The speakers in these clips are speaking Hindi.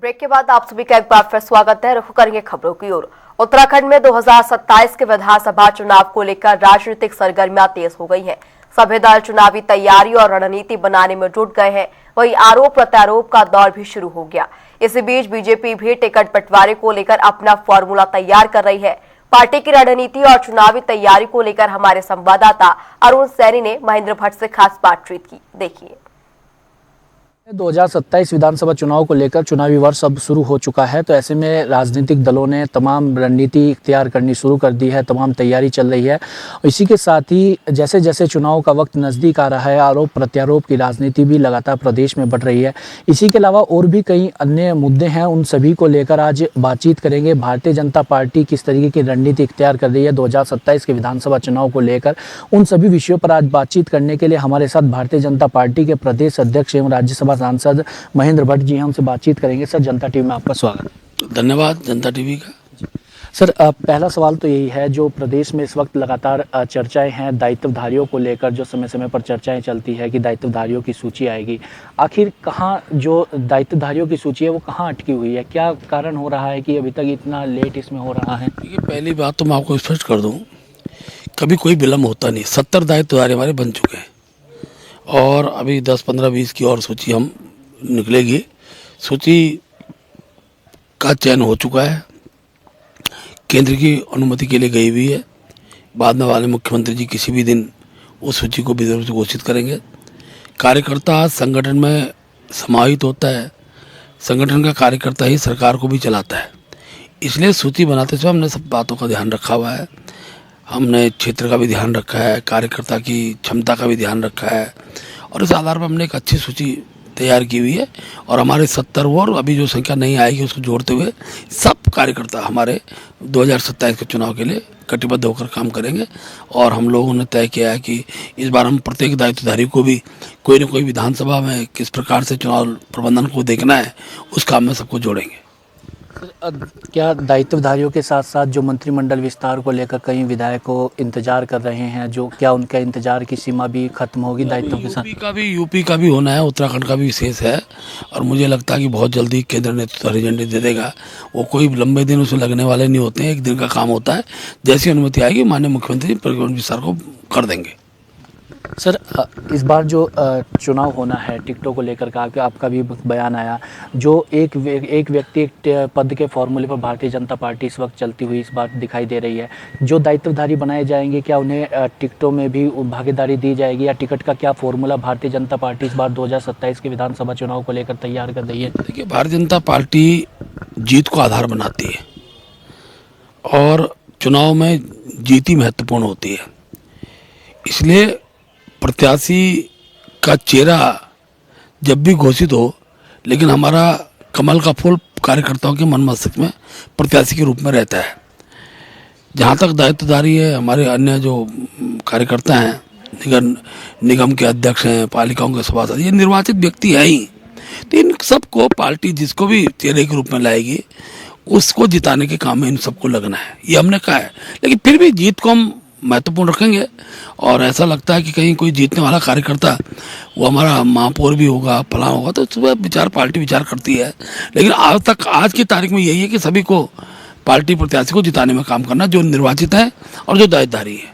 ब्रेक के बाद आप सभी का एक बार फिर स्वागत है। रुख करेंगे खबरों की ओर। उत्तराखंड में 2027 के विधानसभा चुनाव को लेकर राजनीतिक सरगर्मियां तेज हो गई हैं। सभी दल चुनावी तैयारी और रणनीति बनाने में जुट गए हैं। वहीं आरोप प्रत्यारोप का दौर भी शुरू हो गया। इसी बीच बीजेपी भी टिकट बंटवारे को लेकर अपना फॉर्मूला तैयार कर रही है। पार्टी की रणनीति और चुनावी तैयारी को लेकर हमारे संवाददाता अरुण सैनी ने महेंद्र भट्ट से खास बातचीत की। देखिए। 2027 विधानसभा चुनाव को लेकर चुनावी वर्ष अब शुरू हो चुका है, तो ऐसे में राजनीतिक दलों ने तमाम रणनीति इख्तियार करनी शुरू कर दी है, तमाम तैयारी चल रही है। इसी के साथ ही जैसे जैसे चुनाव का वक्त नज़दीक आ रहा है, आरोप प्रत्यारोप की राजनीति भी लगातार प्रदेश में बढ़ रही है। इसी के अलावा और भी कई अन्य मुद्दे हैं, उन सभी को लेकर आज बातचीत करेंगे। भारतीय जनता पार्टी किस तरीके की रणनीति इख्तियार कर रही है 2027 के विधानसभा चुनाव को लेकर, उन सभी विषयों पर आज बातचीत करने के लिए हमारे साथ भारतीय जनता पार्टी के प्रदेश अध्यक्ष एवं राज्यसभा सांसद महेंद्र भट्ट जी हमसे बातचीत करेंगे। सर, जनता टीवी में आपका स्वागत। धन्यवाद जनता टीवी का। सर, पहला सवाल तो यही है, जो प्रदेश में इस वक्त लगातार चर्चाएं हैं दायित्वधारियों को लेकर, जो समय समय पर चर्चाएं चलती है कि दायित्वधारियों की सूची आएगी। आखिर कहां जो दायित्वधारियों की सूची है वो कहां अटकी हुई है? क्या कारण हो रहा है कि अभी तक इतना लेट इसमें हो रहा है? देखिए, पहली बात तो मैं आपको स्पष्ट कर दूं, कभी कोई विलम्ब होता नहीं। 70 दायित्वधारी हमारे बन चुके हैं और अभी 10, 15, 20 की और सूची हम निकलेगी। सूची का चयन हो चुका है, केंद्र की अनुमति के लिए गई हुई है। बाद में वाले मुख्यमंत्री जी किसी भी दिन उस सूची को भी घोषित करेंगे। कार्यकर्ता संगठन में समाहित होता है, संगठन का कार्यकर्ता ही सरकार को भी चलाता है। इसलिए सूची बनाते समय हमने सब बातों का ध्यान रखा हुआ है। हमने क्षेत्र का भी ध्यान रखा है, कार्यकर्ता की क्षमता का भी ध्यान रखा है और इस आधार पर हमने एक अच्छी सूची तैयार की हुई है। और हमारे 70 और अभी जो संख्या नहीं आएगी उसको जोड़ते हुए सब कार्यकर्ता हमारे 2027 के चुनाव के लिए कटिबद्ध होकर काम करेंगे। और हम लोगों ने तय किया है कि इस बार हम प्रत्येक दायित्वधारी को भी कोई न कोई विधानसभा में किस प्रकार से चुनाव प्रबंधन को देखना है, उस काम में सबको जोड़ेंगे। क्या दायित्वधारियों के साथ साथ जो मंत्रिमंडल विस्तार को लेकर कई विधायकों इंतजार कर रहे हैं, जो क्या उनका इंतजार की सीमा भी खत्म होगी दायित्वों के साथ? यूपी का भी होना है, उत्तराखंड का भी विशेष है और मुझे लगता है कि बहुत जल्दी केंद्र नेतृत्व हरी झंडी दे देगा। वो कोई लंबे दिन उसमें लगने वाले नहीं होते हैं, एक दिन का काम होता है। जैसी अनुमति आएगी माननीय मुख्यमंत्री परिवहन विस्तार को कर देंगे। सर, इस बार जो चुनाव होना है, टिकटों को लेकर का आपका भी बयान आया, जो एक व्यक्ति एक पद के फॉर्मूले पर भारतीय जनता पार्टी इस वक्त चलती हुई इस बार दिखाई दे रही है। जो दायित्वधारी बनाए जाएंगे, क्या उन्हें टिकटों में भी भागीदारी दी जाएगी या टिकट का क्या फॉर्मूला भारतीय जनता पार्टी इस बार 2027 के विधानसभा चुनाव को लेकर तैयार कर रही है? देखिए, भारतीय जनता पार्टी जीत को आधार बनाती है और चुनाव में जीत ही महत्वपूर्ण होती है। इसलिए प्रत्याशी का चेहरा जब भी घोषित हो, लेकिन हमारा कमल का फूल कार्यकर्ताओं के मन मस्तिष्क में प्रत्याशी के रूप में रहता है। जहाँ तक दायित्वधारी है, हमारे अन्य जो कार्यकर्ता हैं, निगम के अध्यक्ष हैं, पालिकाओं के सभासद, ये निर्वाचित व्यक्ति है ही। तो इन सबको पार्टी जिसको भी चेहरे के रूप में लाएगी उसको जिताने के काम में इन सबको लगना है, ये हमने कहा है। लेकिन फिर भी जीत को हम महत्वपूर्ण रखेंगे और ऐसा लगता है कि कहीं कोई जीतने वाला कार्यकर्ता वो हमारा महापौर भी होगा, फलां होगा, तो सुबह पार्टी विचार करती है। लेकिन आज की तारीख में यही है कि सभी को पार्टी प्रत्याशी को जिताने में काम करना, जो निर्वाचित है और जो दायित्वधारी है।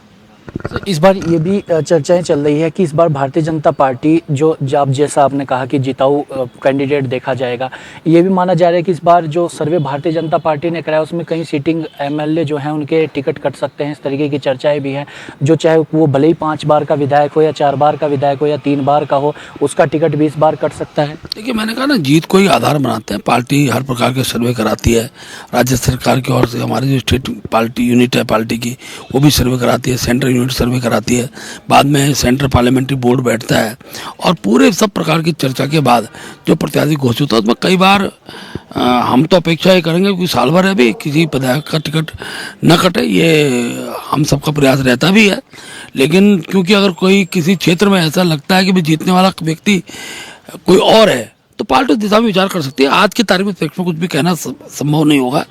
इस बार ये भी चर्चाएं चल रही है कि इस बार भारतीय जनता पार्टी जो जब जैसा आपने कहा कि जिताऊ कैंडिडेट देखा जाएगा, ये भी माना जा रहा है कि इस बार जो सर्वे भारतीय जनता पार्टी ने कराया उसमें कई सीटिंग एमएलए जो हैं उनके टिकट कट सकते हैं। इस तरीके की चर्चाएं भी हैं, जो चाहे वो भले ही 5 बार का विधायक हो या 4 बार का विधायक हो या 3 बार का हो, उसका टिकट भी इस बार कट सकता है। देखिए, मैंने कहा ना, जीत को ही आधार बनाते हैं। पार्टी हर प्रकार के सर्वे कराती है, राज्य सरकार की ओर से हमारी जो स्टेट पार्टी यूनिट है पार्टी की, वो भी सर्वे कराती है, सेंट्रल यूनिट सर्वे कराती है। बाद में सेंट्रल पार्लियामेंट्री बोर्ड बैठता है और पूरे सब प्रकार की चर्चा के बाद जो प्रत्याशी घोषित होता है उसमें कई बार हम तो अपेक्षा ये करेंगे कि साल भर अभी किसी विधायक का टिकट न कटे, ये हम सबका प्रयास रहता भी है। लेकिन क्योंकि अगर कोई किसी क्षेत्र में ऐसा लगता है कि भाई जीतने वाला व्यक्ति कोई और है, तो पार्टी दिशा में विचार कर सकती है। आज की तारीख में कुछ भी कहना संभव नहीं होगा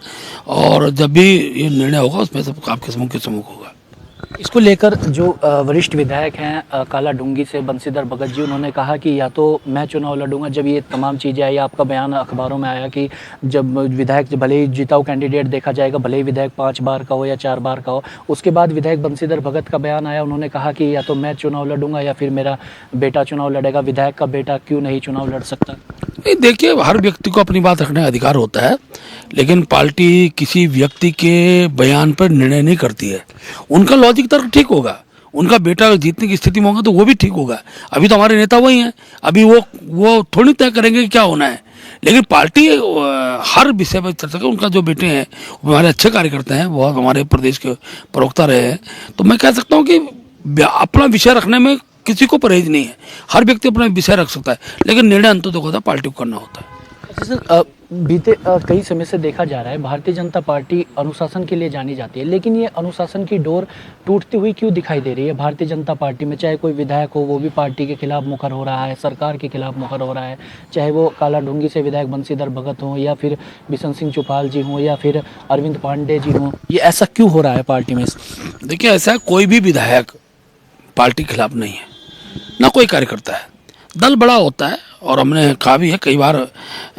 और जब भी ये निर्णय होगा उसमें सब आपके सम्मुख होगा। इसको लेकर जो वरिष्ठ विधायक हैं काला डूंगी से बंशीधर भगत जी, उन्होंने कहा कि या तो मैं चुनाव लड़ूंगा। जब ये तमाम चीज़ें आई, आपका बयान अखबारों में आया कि जब विधायक भले ही जिताऊ कैंडिडेट देखा जाएगा, भले ही विधायक 5 बार का हो या 4 बार का हो, उसके बाद विधायक बंशीधर भगत का बयान आया, उन्होंने कहा कि या तो मैं चुनाव लड़ूंगा या फिर मेरा बेटा चुनाव लड़ेगा। विधायक का बेटा क्यों नहीं चुनाव लड़ सकता? नहीं, देखिए, हर व्यक्ति को अपनी बात रखने का अधिकार होता है, लेकिन पार्टी किसी व्यक्ति के बयान पर निर्णय नहीं करती है। उनका लॉजिक तर्क ठीक होगा, उनका बेटा जीतने की स्थिति में होगा तो वो भी ठीक होगा। अभी तो हमारे नेता वही हैं, अभी वो थोड़ी तय करेंगे कि क्या होना है। लेकिन पार्टी हर विषय पर चर्चा कर, उनका जो बेटे हैं वो हमारे अच्छे कार्यकर्ता हैं, बहुत हमारे प्रदेश के प्रवक्ता रहे हैं, तो मैं कह सकता हूँ कि अपना विषय रखने में किसी को परहेज नहीं है। हर व्यक्ति अपना विषय रख सकता है, लेकिन निर्णय अंत तो होता है, पार्टी को करना होता है। सर, बीते कई समय से देखा जा रहा है भारतीय जनता पार्टी अनुशासन के लिए जानी जाती है, लेकिन ये अनुशासन की डोर टूटती हुई क्यों दिखाई दे रही है भारतीय जनता पार्टी में? चाहे कोई विधायक हो, वो भी पार्टी के खिलाफ मुखर हो रहा है, सरकार के खिलाफ मुखर हो रहा है, चाहे वो काला डूंगी से विधायक बंशीधर भगत हो या फिर बिशन सिंह चुफाल जी हों या फिर अरविंद पांडे जी हों, ये ऐसा क्यों हो रहा है पार्टी में? देखिए, ऐसा कोई भी विधायक पार्टी के खिलाफ नहीं है, ना कोई कार्यकर्ता है। दल बड़ा होता है, और हमने कहा भी है कई बार,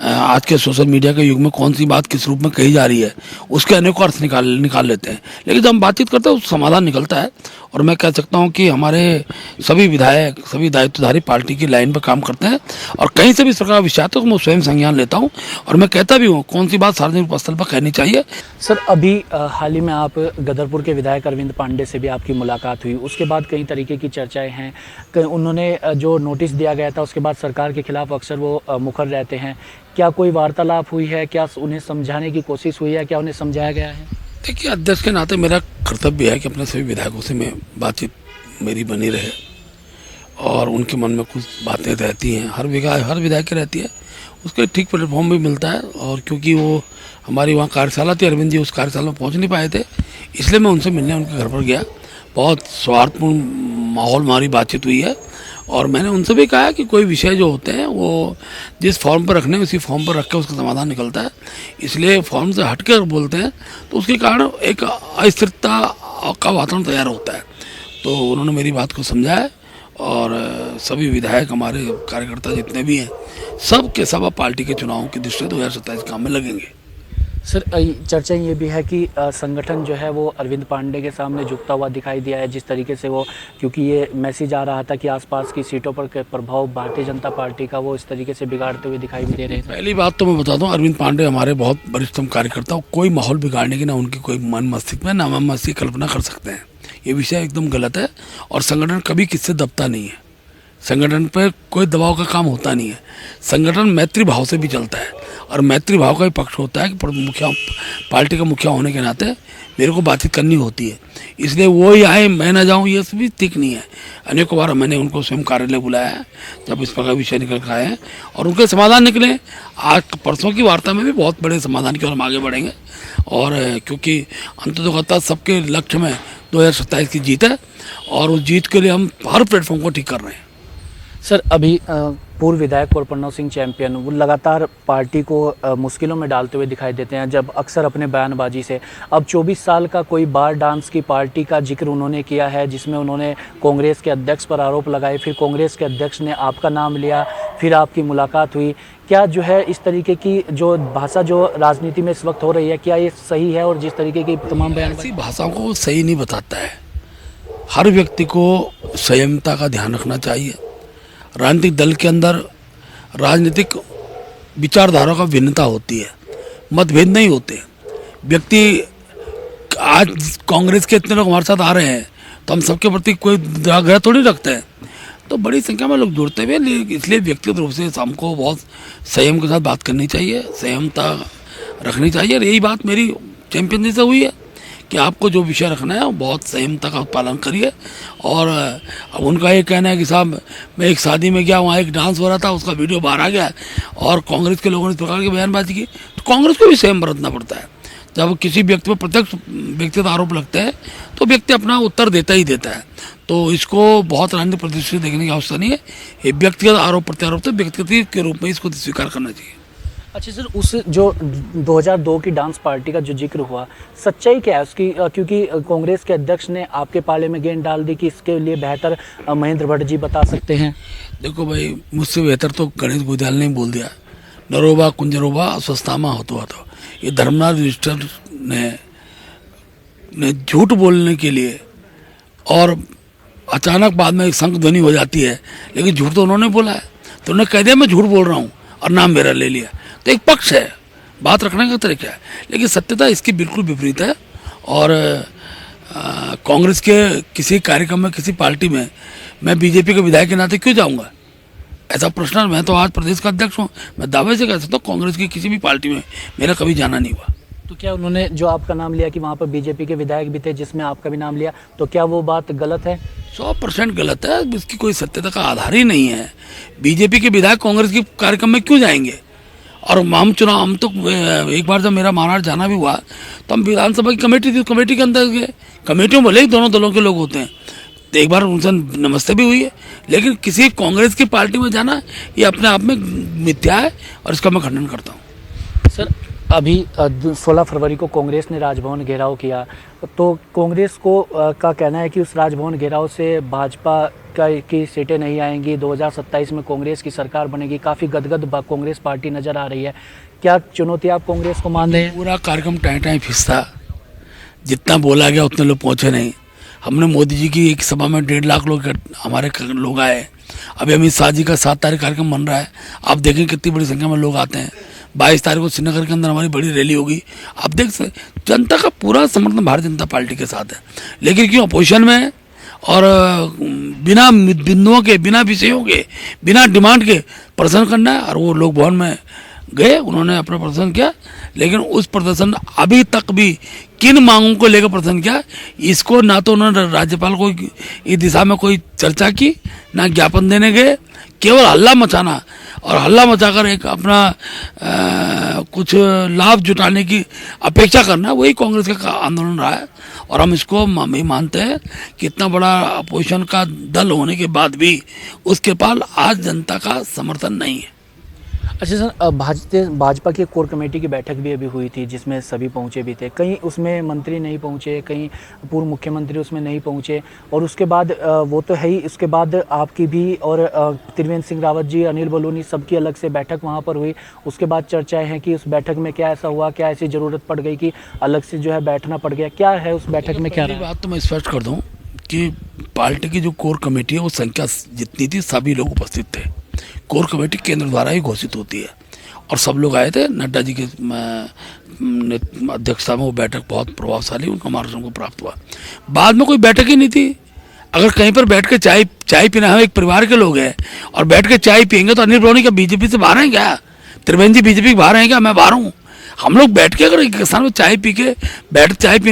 आज के सोशल मीडिया के युग में कौन सी बात किस रूप में कही जा रही है उसके अनेकों अर्थ निकाल लेते हैं, लेकिन जब हम बातचीत करते हैं उस समाधान निकलता है। और मैं कह सकता हूं कि हमारे सभी विधायक, सभी दायित्वधारी पार्टी की लाइन पर काम करते हैं, और कहीं से भी सरकार विषय आता है तो मैं स्वयं संज्ञान लेता हूं, और मैं कहता भी हूं कौन सी बात सार्वजनिक स्थल पर कहनी चाहिए। सर, अभी हाल ही में आप गदरपुर के विधायक अरविंद पांडे से भी आपकी मुलाकात हुई, उसके बाद कई तरीके की चर्चाएं हैं। उन्होंने जो नोटिस दिया गया था उसके बाद सरकार के खिलाफ अक्सर वो मुखर रहते हैं। क्या कोई वार्तालाप हुई है? क्या उन्हें समझाने की कोशिश हुई है? क्या उन्हें समझाया गया है? देखिए, अध्यक्ष के नाते मेरा कर्तव्य है कि अपने सभी विधायकों से मैं बातचीत मेरी बनी रहे, और उनके मन में कुछ बातें रहती हैं, हर विधायक की रहती है, उसके ठीक प्लेटफॉर्म भी मिलता है। और क्योंकि वो हमारी वहाँ कार्यशाला थी, अरविंद जी उस कार्यशाला में पहुँच नहीं पाए थे, इसलिए मैं उनसे मिलने उनके घर पर गया। बहुत सौहार्दपूर्ण माहौल हमारी बातचीत हुई है, और मैंने उनसे भी कहा कि कोई विषय जो होते हैं वो जिस फॉर्म पर रखने उसी फॉर्म पर रख के उसका समाधान निकलता है, इसलिए फॉर्म से हट कर बोलते हैं तो उसके कारण एक अस्थिरता का वातावरण तैयार होता है। तो उन्होंने मेरी बात को समझा है, और सभी विधायक, हमारे कार्यकर्ता जितने भी हैं, सब के सब पार्टी के चुनावों की दृष्टि 2027 काम में लगेंगे। सर, चर्चा ये भी है कि संगठन जो है वो अरविंद पांडे के सामने झुकता हुआ दिखाई दिया है, जिस तरीके से वो, क्योंकि ये मैसेज आ रहा था कि आसपास की सीटों पर प्रभाव भारतीय जनता पार्टी का वो इस तरीके से बिगाड़ते हुए दिखाई भी दे रहे थे। पहली बात तो मैं बता दूं, अरविंद पांडे हमारे बहुत वरिष्ठतम कार्यकर्ता, कोई माहौल बिगाड़ने की ना उनकी कोई मन मस्तिष्क में, ना मन मस्तिष्क कल्पना कर सकते हैं। ये विषय एकदम गलत है, और संगठन कभी किससे दबता नहीं है, संगठन पर कोई दबाव का काम होता नहीं है। संगठन मैत्री भाव से भी चलता है, और मैत्री भाव का भी पक्ष होता है कि पार्टी का मुखिया होने के नाते मेरे को बातचीत करनी होती है, इसलिए वो ही आए मैं ना जाऊं, ये भी ठीक नहीं है। अनेकों बार मैंने उनको स्वयं कार्यालय बुलाया है जब इस प्रकार विषय निकल कर आए हैं, और उनके समाधान निकले। आज परसों की वार्ता में भी बहुत बड़े समाधान की ओर हम आगे बढ़ेंगे, और क्योंकि अंततः सबके लक्ष्य में 2027 की जीत है, और उस जीत के लिए हम हर प्लेटफॉर्म को ठीक कर रहे हैं। सर, अभी पूर्व विधायक प्रपन्नव सिंह चैंपियन वो लगातार पार्टी को मुश्किलों में डालते हुए दिखाई देते हैं, जब अक्सर अपने बयानबाजी से। अब 24 साल का कोई बार डांस की पार्टी का जिक्र उन्होंने किया है, जिसमें उन्होंने कांग्रेस के अध्यक्ष पर आरोप लगाए, फिर कांग्रेस के अध्यक्ष ने आपका नाम लिया, फिर आपकी मुलाकात हुई। क्या जो है इस तरीके की जो भाषा जो राजनीति में इस वक्त हो रही है, क्या ये सही है? और जिस तरीके की तमाम बयान, ऐसी भाषाओं को सही नहीं बताता है। हर व्यक्ति को संयमता का ध्यान रखना चाहिए। राजनीतिक दल के अंदर राजनीतिक विचारधारा का भिन्नता होती है, मतभेद नहीं होते। व्यक्ति, आज कांग्रेस के इतने लोग हमारे साथ आ रहे हैं तो हम सबके प्रति कोई आग्रह थोड़ी रखते हैं, तो बड़ी संख्या में लोग जुड़ते हुए, इसलिए व्यक्तिगत रूप से हमको बहुत संयम के साथ बात करनी चाहिए, संयमता रखनी चाहिए। और यही बात मेरी चैंपियन जी से हुई है कि आपको जो विषय रखना है वो बहुत संयमता का पालन करिए। और अब उनका ये कहना है कि साहब मैं एक शादी में गया, वहाँ एक डांस हो रहा था, उसका वीडियो बाहर आ गया और कांग्रेस के लोगों ने इस प्रकार की बयानबाजी की, तो कांग्रेस को भी संयम बरतना पड़ता है। जब किसी व्यक्ति पर प्रत्यक्ष व्यक्तिगत आरोप लगते हैं तो व्यक्ति अपना उत्तर देता ही देता है, तो इसको बहुत राजनीतिक परिदृश्य से देखने की आवश्यकता नहीं है। ये व्यक्तिगत आरोप प्रत्यारोप तो व्यक्तिगत के रूप में इसको स्वीकार करना चाहिए। अच्छा सर, उस जो 2002 की डांस पार्टी का जो जिक्र हुआ, सच्चाई क्या है उसकी? क्योंकि कांग्रेस के अध्यक्ष ने आपके पाले में गेंद डाल दी कि इसके लिए बेहतर महेंद्र भट्ट जी बता सकते हैं। देखो भाई, मुझसे बेहतर तो गणेश गोयल ने बोल दिया, नरोबा कुंजरोबा अस्वस्थामा होता तो ये धर्मनाथ रजिस्टर ने झूठ बोलने के लिए, और अचानक बाद में एक शंख ध्वनि हो जाती है, लेकिन झूठ तो उन्होंने बोला है, तो उन्होंने कह दिया मैं झूठ बोल रहा हूँ और नाम मेरा ले लिया। तो एक पक्ष है, बात रखने का तरीका है, लेकिन सत्यता इसकी बिल्कुल विपरीत है। और कांग्रेस के किसी कार्यक्रम में, किसी पार्टी में मैं बीजेपी के विधायक के नाते क्यों जाऊंगा? ऐसा प्रश्न, मैं तो आज प्रदेश का अध्यक्ष हूँ, मैं दावे से कह सकता हूँ कांग्रेस की किसी भी पार्टी में मेरा कभी जाना नहीं हुआ। तो क्या उन्होंने जो आपका नाम लिया कि वहाँ पर बीजेपी के विधायक भी थे जिसमें आपका भी नाम लिया, तो क्या वो बात गलत है? 100% गलत है, इसकी कोई सत्यता का आधार ही नहीं है। बीजेपी के विधायक कांग्रेस के कार्यक्रम में क्यों जाएंगे? और हम तो एक बार जब मेरा महाराज जाना भी हुआ तो हम विधानसभा की कमेटी थी, कमेटी के अंदर गए। कमेटियों में भले ही दोनों दलों के लोग होते हैं, तो एक बार उनसे नमस्ते भी हुई है, लेकिन किसी कांग्रेस की पार्टी में जाना ये अपने आप में मिथ्या है और इसका मैं खंडन करता हूँ। सर, अभी 16 फरवरी को कांग्रेस ने राजभवन घेराव किया, तो कांग्रेस को का कहना है कि उस राजभवन घेराव से भाजपा की सीटें नहीं आएंगी, 2027 में कांग्रेस की सरकार बनेगी। काफ़ी गदगद कांग्रेस पार्टी नज़र आ रही है। क्या चुनौती आप कांग्रेस को मान रहे हैं? पूरा कार्यक्रम टाइम फिसता, जितना बोला गया उतने लोग पहुँचे नहीं। हमने मोदी जी की एक सभा में 1.5 लाख लोग हमारे लोग आए। अभी अमित शाह जी का 7 तारीख कार्यक्रम बन रहा है, आप देखें कितनी बड़ी संख्या में लोग आते हैं। 22 तारीख को श्रीनगर के अंदर हमारी बड़ी रैली होगी। आप देख सकते जनता का पूरा समर्थन भारतीय जनता पार्टी के साथ है, लेकिन क्यों अपोजिशन में है और बिना बिंदुओं के, बिना विषयों के, बिना डिमांड के प्रदर्शन करना है। और वो लोग भवन में गए, उन्होंने अपना प्रदर्शन किया, लेकिन उस प्रदर्शन अभी तक भी किन मांगों को लेकर प्रदर्शन किया, इसको ना तो उन्होंने राज्यपाल को इस दिशा में कोई चर्चा की, ना ज्ञापन देने गए। केवल हल्ला मचाना और हल्ला मचाकर एक अपना कुछ लाभ जुटाने की अपेक्षा करना, वही कांग्रेस का आंदोलन रहा है। और हम इसको मानते हैं कि इतना बड़ा अपोजिशन का दल होने के बाद भी उसके पास आज जनता का समर्थन नहीं है। अच्छा सर, भाजपा की कोर कमेटी की बैठक भी अभी हुई थी जिसमें सभी पहुंचे भी थे। कहीं उसमें मंत्री नहीं पहुंचे, कहीं पूर्व मुख्यमंत्री उसमें नहीं पहुंचे, और उसके बाद वो तो है ही, उसके बाद आपकी भी और त्रिवेंद्र सिंह रावत जी, अनिल बलूनी, सबकी अलग से बैठक वहां पर हुई। उसके बाद चर्चाएं हैं कि उस बैठक में क्या ऐसा हुआ, क्या ऐसी ज़रूरत पड़ गई कि अलग से जो है बैठना पड़ गया, क्या है उस बैठक में? क्या बात तो मैं स्पष्ट कर दूँ कि पार्टी की जो कोर कमेटी है वो संख्या जितनी थी सभी लोग उपस्थित थे। कोर कमेटी केंद्र द्वारा ही घोषित होती है और सब लोग आए थे। नड्डा जी के अध्यक्षता में वो बैठक बहुत प्रभावशाली, उनका मार्गदर्शन को प्राप्त हुआ। बाद में कोई बैठक ही नहीं थी। अगर कहीं पर बैठ के चाय पीना, हम एक परिवार के लोग हैं और बैठ के चाय पियेंगे तो अनिल बलूनी का बीजेपी से बाहर हैं क्या? त्रिवेंद्र जी बीजेपी के बाहर हैं क्या? मैं बाहर हूँ। हम लोग बैठ के अगर एक स्थान में चाय पीने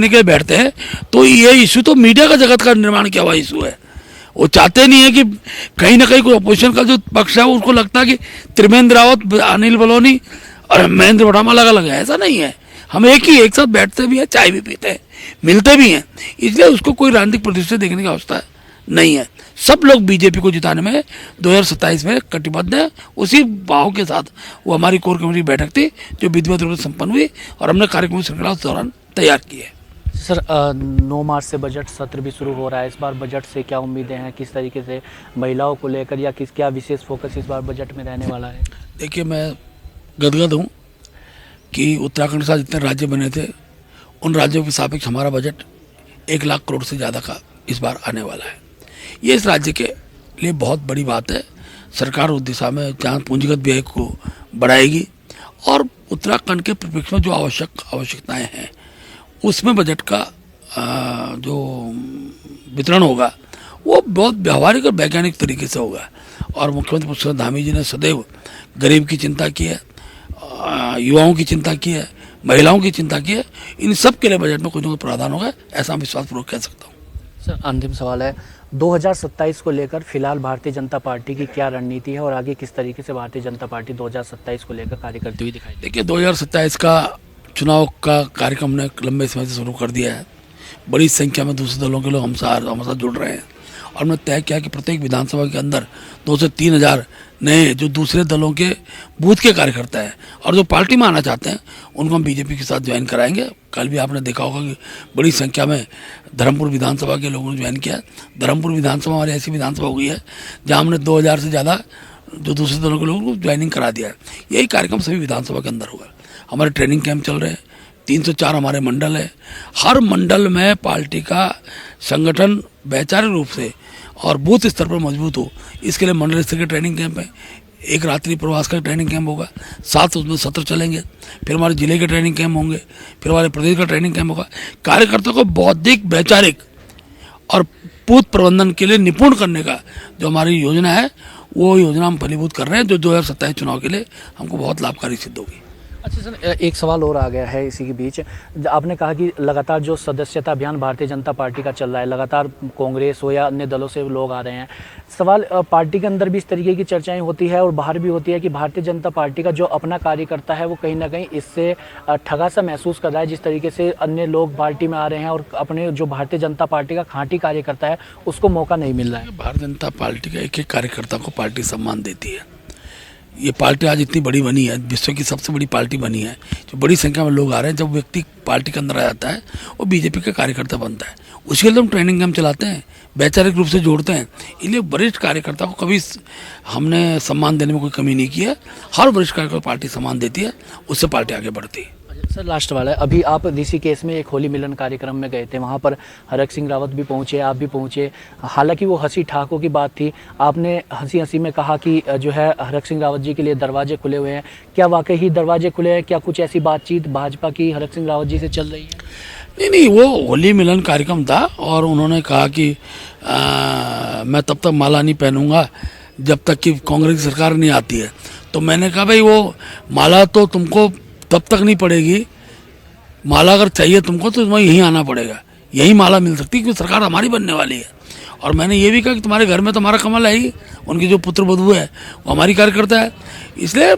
के लिए बैठते हैं तो ये इशू तो मीडिया का जगत का निर्माण किया हुआ इशू है। वो चाहते नहीं है कि कहीं ना कहीं कोई अपोजिशन का जो पक्ष है उसको लगता है कि त्रिवेंद्र रावत, अनिल बलूनी और महेंद्र भट्ट अलग अलग है। ऐसा नहीं है, हम एक साथ बैठते भी हैं, चाय भी पीते हैं, मिलते भी हैं। इसलिए उसको कोई राजनीतिक प्रतिष्ठा देखने की आवश्यकता नहीं है। सब लोग बीजेपी को जिताने में 2027 में कटिबद्ध है। उसी भाव के साथ वो हमारी कोर कमेटी की बैठक थी जो विधिवत रूप से संपन्न हुई और हमने कार्यक्रम श्रृंखला उस दौरान तैयार की है। सर, 9 मार्च से बजट सत्र भी शुरू हो रहा है। इस बार बजट से क्या उम्मीदें हैं? किस तरीके से महिलाओं को लेकर या क्या विशेष फोकस इस बार बजट में रहने वाला है? देखिए, मैं गदगद हूँ कि उत्तराखंड के साथ जितने राज्य बने थे उन राज्यों के सापेक्ष हमारा बजट 1 लाख करोड़ से ज़्यादा का इस बार आने वाला है। ये इस राज्य के लिए बहुत बड़ी बात है। सरकार उस दिशा में जहाँ पूंजीगत व्यय को बढ़ाएगी और उत्तराखंड के परिप्रेक्ष्य में जो आवश्यकताएं हैं उसमें बजट का जो वितरण होगा वो बहुत व्यवहारिक और वैज्ञानिक तरीके से होगा। और मुख्यमंत्री पुष्कर धामी जी ने सदैव गरीब की चिंता की है, युवाओं की चिंता की है, महिलाओं की चिंता की है। इन सब के लिए बजट में कुछ न कुछ प्रावधान होगा, ऐसा मैं विश्वासपूर्वक कह सकता हूँ। सर, अंतिम सवाल है, 2027 को लेकर फिलहाल भारतीय जनता पार्टी की क्या रणनीति है और आगे किस तरीके से भारतीय जनता पार्टी 2027 को लेकर कार्य करती हुई दिखाई? देखिए, 2027 का चुनाव का कार्यक्रम ने लंबे समय से शुरू कर दिया है। बड़ी संख्या में दूसरे दलों के लोग हमारे साथ जुड़ रहे हैं और हमने तय किया कि प्रत्येक विधानसभा के अंदर 2 से 3 हज़ार नए जो दूसरे दलों के बूथ के कार्यकर्ता हैं और जो पार्टी में आना चाहते हैं उनको हम बीजेपी के साथ ज्वाइन कराएंगे। कल भी आपने देखा होगा कि बड़ी संख्या में धर्मपुर विधानसभा के लोगों ने ज्वाइन किया। धर्मपुर विधानसभा हमारी ऐसी विधानसभा हो गई है जहाँ हमने 2000 से ज़्यादा जो दूसरे दलों के लोगों को ज्वाइनिंग करा दिया है। यही कार्यक्रम सभी विधानसभा के अंदर होगा। हमारे ट्रेनिंग कैंप चल रहे हैं, 304 हमारे मंडल है। हर मंडल में पार्टी का संगठन वैचारिक रूप से और बूथ स्तर पर मजबूत हो, इसके लिए मंडल स्तर के ट्रेनिंग कैंप है। एक रात्रि प्रवास का ट्रेनिंग कैंप होगा, 7 उसमें सत्र चलेंगे, फिर हमारे जिले के ट्रेनिंग कैंप होंगे, फिर हमारे प्रदेश का ट्रेनिंग कैंप होगा। कार्यकर्ताओं को बौद्धिक, वैचारिक और बूथ प्रबंधन के लिए निपुण करने का जो हमारी योजना है वो योजना हम फलीभूत कर रहे हैं, जो 2027 चुनाव के लिए हमको बहुत लाभकारी सिद्ध होगी। अच्छा सर, एक सवाल और आ गया है इसी के बीच। आपने कहा कि लगातार जो सदस्यता अभियान भारतीय जनता पार्टी का चल रहा है, लगातार कांग्रेस हो या अन्य दलों से लोग आ रहे हैं। सवाल पार्टी के अंदर भी इस तरीके की चर्चाएं होती है और बाहर भी होती है कि भारतीय जनता पार्टी का जो अपना कार्यकर्ता है वो कहीं ना कहीं इससे ठगा सा महसूस कर रहा है, जिस तरीके से अन्य लोग पार्टी में आ रहे हैं और अपने जो भारतीय जनता पार्टी का खाँटी कार्यकर्ता है उसको मौका नहीं मिल रहा है। भारतीय जनता पार्टी का एक एक कार्यकर्ता को पार्टी सम्मान देती है। ये पार्टी आज इतनी बड़ी बनी है, विश्व की सबसे बड़ी पार्टी बनी है, जो बड़ी संख्या में लोग आ रहे हैं। जब व्यक्ति पार्टी के अंदर आ जाता है वो बीजेपी का कार्यकर्ता बनता है। उसके लिए हम ट्रेनिंग कैंप चलाते हैं, वैचारिक रूप से जोड़ते हैं। इसलिए वरिष्ठ कार्यकर्ता को कभी हमने सम्मान देने में कोई कमी नहीं की है। हर वरिष्ठ कार्यकर्ता पार्टी सम्मान देती है, उससे पार्टी आगे बढ़ती है। सर लास्ट वाला है, अभी आप ऋषिकेश में एक होली मिलन कार्यक्रम में गए थे, वहाँ पर हरक सिंह रावत भी पहुँचे, आप भी पहुँचे। हालांकि वो हंसी ठाकों की बात थी, आपने हंसी हंसी में कहा कि जो है हरक सिंह रावत जी के लिए दरवाजे खुले हुए हैं। क्या वाकई ही दरवाजे खुले हैं? क्या कुछ ऐसी बातचीत भाजपा की हरक सिंह रावत जी से चल रही है? नहीं, वो होली मिलन कार्यक्रम था और उन्होंने कहा कि मैं तब तक माला नहीं पहनूंगा जब तक कि कांग्रेस की सरकार नहीं आती है। तो मैंने कहा भाई वो माला तो तुमको तब तक नहीं पड़ेगी, माला अगर चाहिए तुमको तो तुम्हें यहीं आना पड़ेगा, यही माला मिल सकती है क्योंकि सरकार हमारी बनने वाली है। और मैंने ये भी कहा कि तुम्हारे घर में तो हमारा कमल है ही, उनकी जो पुत्र वधू है वो हमारी कार्यकर्ता है। इसलिए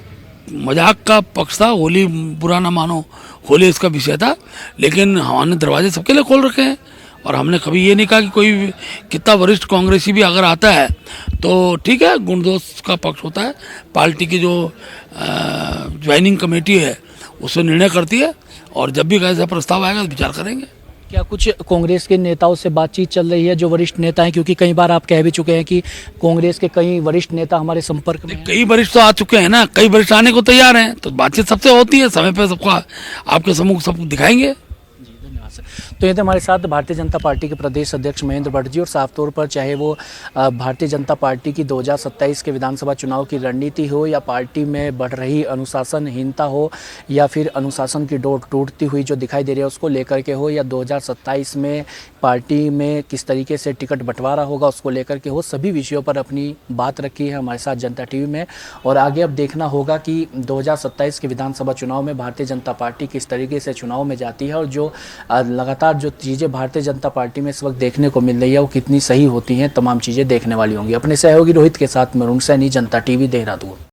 मजाक का पक्ष था, होली बुरा ना मानो, होली इसका विषय था। लेकिन हमने दरवाजे सबके लिए खोल रखे हैं और हमने कभी ये नहीं कहा कि कोई कितना वरिष्ठ कांग्रेसी भी अगर आता है तो ठीक है, गुणदोष का पक्ष होता है। पार्टी की जो ज्वाइनिंग कमेटी है उससे निर्णय करती है और जब भी ऐसा प्रस्ताव आएगा तो विचार करेंगे। क्या कुछ कांग्रेस के नेताओं से बातचीत चल रही है जो वरिष्ठ नेता हैं? क्योंकि कई बार आप कह भी चुके हैं कि कांग्रेस के कई वरिष्ठ नेता हमारे संपर्क में हैं। कई वरिष्ठ तो आ चुके हैं ना, कई वरिष्ठ आने को तैयार हैं, तो बातचीत सबसे होती है, समय पे सबको आपके सम्मुख सब दिखाएंगे। तो ये थे हमारे साथ भारतीय जनता पार्टी के प्रदेश अध्यक्ष महेंद्र भट्ट जी। और साफ तौर पर चाहे वो भारतीय जनता पार्टी की 2027 के विधानसभा चुनाव की रणनीति हो या पार्टी में बढ़ रही अनुशासनहीनता हो या फिर अनुशासन की डोर टूटती हुई जो दिखाई दे रही है उसको लेकर के हो, या 2027 में पार्टी में किस तरीके से टिकट बंटवारा होगा उसको लेकर के हो, सभी विषयों पर अपनी बात रखी है हमारे साथ जनता टीवी में। और आगे अब देखना होगा कि 2027 के विधानसभा चुनाव में भारतीय जनता पार्टी किस तरीके से चुनाव में जाती है और जो लगातार जो चीज़ें भारतीय जनता पार्टी में इस वक्त देखने को मिल रही है वो कितनी सही होती हैं, तमाम चीज़ें देखने वाली होंगी। अपने सहयोगी रोहित के साथ मैं अरुण सैनी, जनता टीवी, देहरादून।